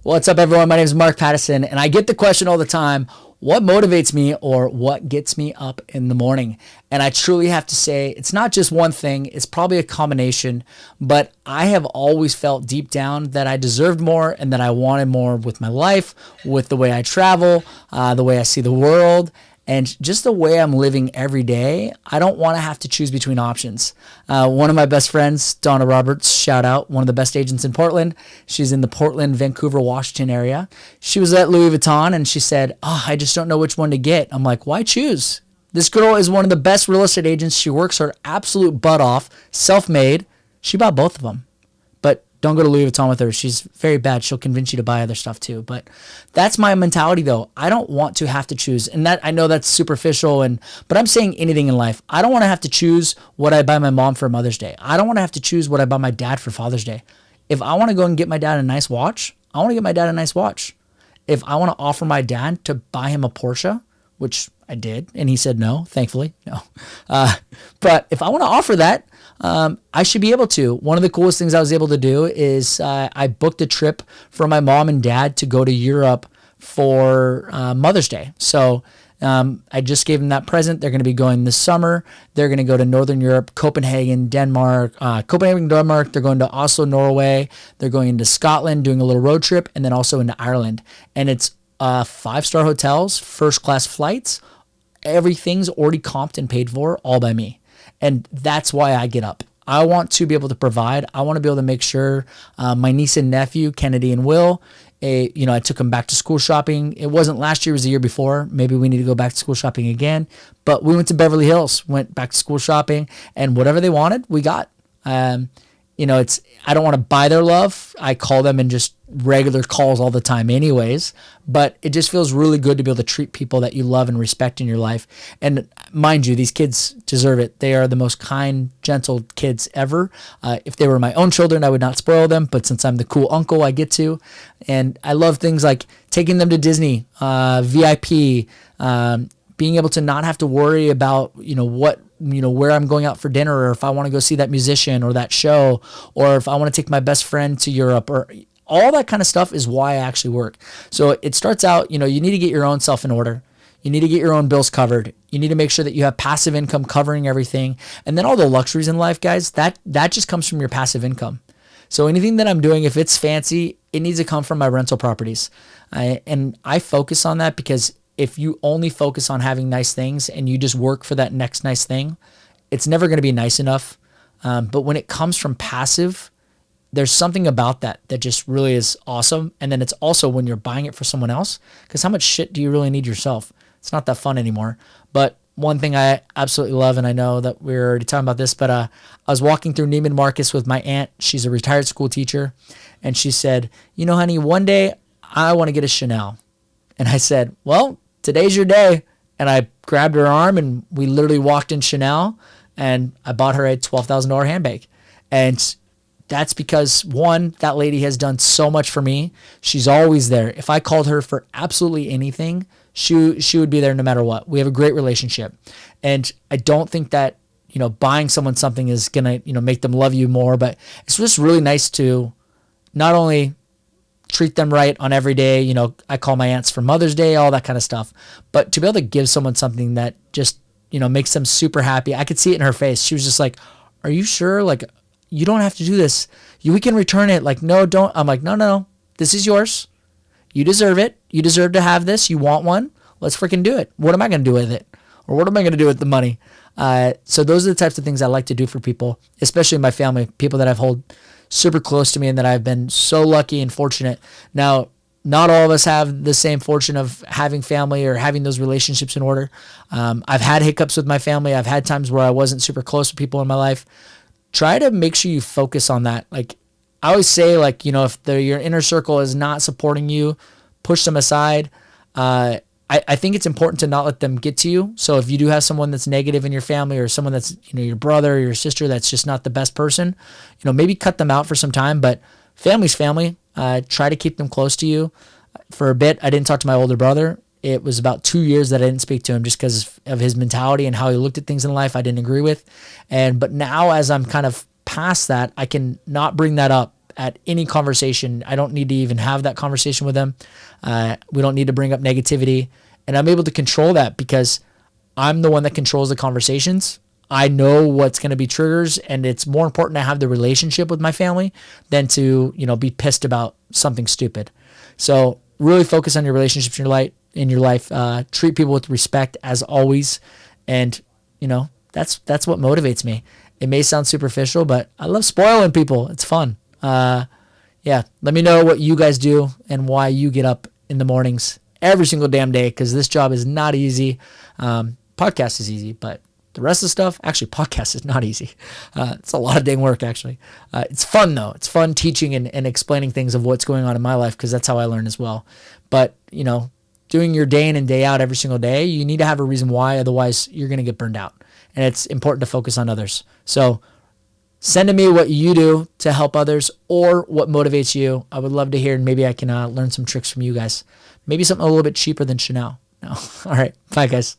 What's up, everyone? My name is Mark Pattison, and I get the question all the time, what motivates me or what gets me up in the morning? And I truly have to say, it's not just one thing, it's probably a combination, but I have always felt deep down that I deserved more and that I wanted more with my life, with the way I travel, the way I see the world, and just the way I'm living every day. I don't want to have to choose between options. One of my best friends, Donna Roberts, shout out, one of the best agents in Portland. She's in the Portland, Vancouver, Washington area. She was at Louis Vuitton and she said, I just don't know which one to get. I'm like, why choose? This girl is one of the best real estate agents. She works her absolute butt off, self-made. She bought both of them. But don't go to Louis Vuitton with her. She's very bad. She'll convince you to buy other stuff too. But that's my mentality though. I don't want to have to choose. And that, I know that's superficial, but I'm saying anything in life. I don't want to have to choose what I buy my mom for Mother's Day. I don't want to have to choose what I buy my dad for Father's Day. If I want to go and get my dad a nice watch, I want to get my dad a nice watch. If I want to offer my dad to buy him a Porsche, which I did, and he said no, thankfully, no. But if I want to offer that, I should be able to. One of the coolest things I was able to do is I booked a trip for my mom and dad to go to Europe for Mother's Day. So I just gave them that present. They're going to be going this summer. They're going to go to Northern Europe, Copenhagen, Denmark. Copenhagen, Denmark. They're going to Oslo, Norway. They're going into Scotland, doing a little road trip, and then also into Ireland. And it's 5-star hotels, first-class flights. Everything's already comped and paid for, all by me. And that's why I get up. I want to be able to provide. I want to be able to make sure my niece and nephew, Kennedy and Will, I took them back to school shopping. It wasn't last year, it was the year before. Maybe we need to go back to school shopping again. But we went to Beverly Hills, went back to school shopping, and whatever they wanted, we got. I don't want to buy their love. I call them in just regular calls all the time anyways, but it just feels really good to be able to treat people that you love and respect in your life. And mind you, these kids deserve it. They are the most kind, gentle kids ever. If they were my own children, I would not spoil them, but since I'm the cool uncle, I get to. And I love things like taking them to Disney, VIP, being able to not have to worry about, where I'm going out for dinner, or if I want to go see that musician or that show, or if I want to take my best friend to Europe, or all that kind of stuff is why I actually work. So it starts out, you need to get your own self in order. You need to get your own bills covered. You need to make sure that you have passive income covering everything. And then all the luxuries in life, guys, that just comes from your passive income. So anything that I'm doing, if it's fancy, it needs to come from my rental properties. And I focus on that because if you only focus on having nice things and you just work for that next nice thing, it's never going to be nice enough. But when it comes from passive, there's something about that just really is awesome. And then it's also when you're buying it for someone else, because how much shit do you really need yourself? It's not that fun anymore. But one thing I absolutely love, and I know that we're already talking about this, but I was walking through Neiman Marcus with my aunt. She's a retired school teacher. And she said, honey, one day I want to get a Chanel. And I said, well, today's your day. And I grabbed her arm and we literally walked in Chanel and I bought her a $12,000 handbag. And that's because, one, that lady has done so much for me. She's always there. If I called her for absolutely anything, she would be there no matter what. We have a great relationship. And I don't think that, buying someone something is going to, make them love you more, but it's just really nice to not only treat them right on every day. I call my aunts for Mother's Day, all that kind of stuff. But to be able to give someone something that just, makes them super happy. I could see it in her face. She was just like, are you sure? Like, you don't have to do this. We can return it. Like, no, don't. I'm like, no. This is yours. You deserve it. You deserve to have this. You want one. Let's freaking do it. What am I going to do with it? Or what am I going to do with the money? So those are the types of things I like to do for people, especially my family, people that I've held super close to me and that I've been so lucky and fortunate. Now, not all of us have the same fortune of having family or having those relationships in order. I've had hiccups with my family. I've had times where I wasn't super close to people in my life. Try to make sure you focus on that. Like I always say, if your inner circle is not supporting you, push them aside. I think it's important to not let them get to you. So if you do have someone that's negative in your family or someone that's, your brother or your sister that's just not the best person, maybe cut them out for some time, but family's family. Try to keep them close to you. For a bit, I didn't talk to my older brother. It was about 2 years that I didn't speak to him just because of his mentality and how he looked at things in life I didn't agree with. But now as I'm kind of past that, I can not bring that up at any conversation. I don't need to even have that conversation with them. We don't need to bring up negativity. And I'm able to control that because I'm the one that controls the conversations. I know what's going to be triggers, and it's more important to have the relationship with my family than to, be pissed about something stupid. So really focus on your relationships in your life. Treat people with respect as always. And, that's what motivates me. It may sound superficial, but I love spoiling people. It's fun. Let me know what you guys do and why you get up in the mornings every single damn day, because this job is not easy. Podcast is easy, but the rest of the stuff, actually, podcast is not easy. It's a lot of dang work, actually. It's fun, though. It's fun teaching and explaining things of what's going on in my life, because that's how I learn as well. But, doing your day in and day out every single day, you need to have a reason why. Otherwise, you're going to get burned out. And it's important to focus on others. So send to me what you do to help others or what motivates you. I would love to hear, and maybe I can learn some tricks from you guys. Maybe something a little bit cheaper than Chanel. No. All right. Bye, guys.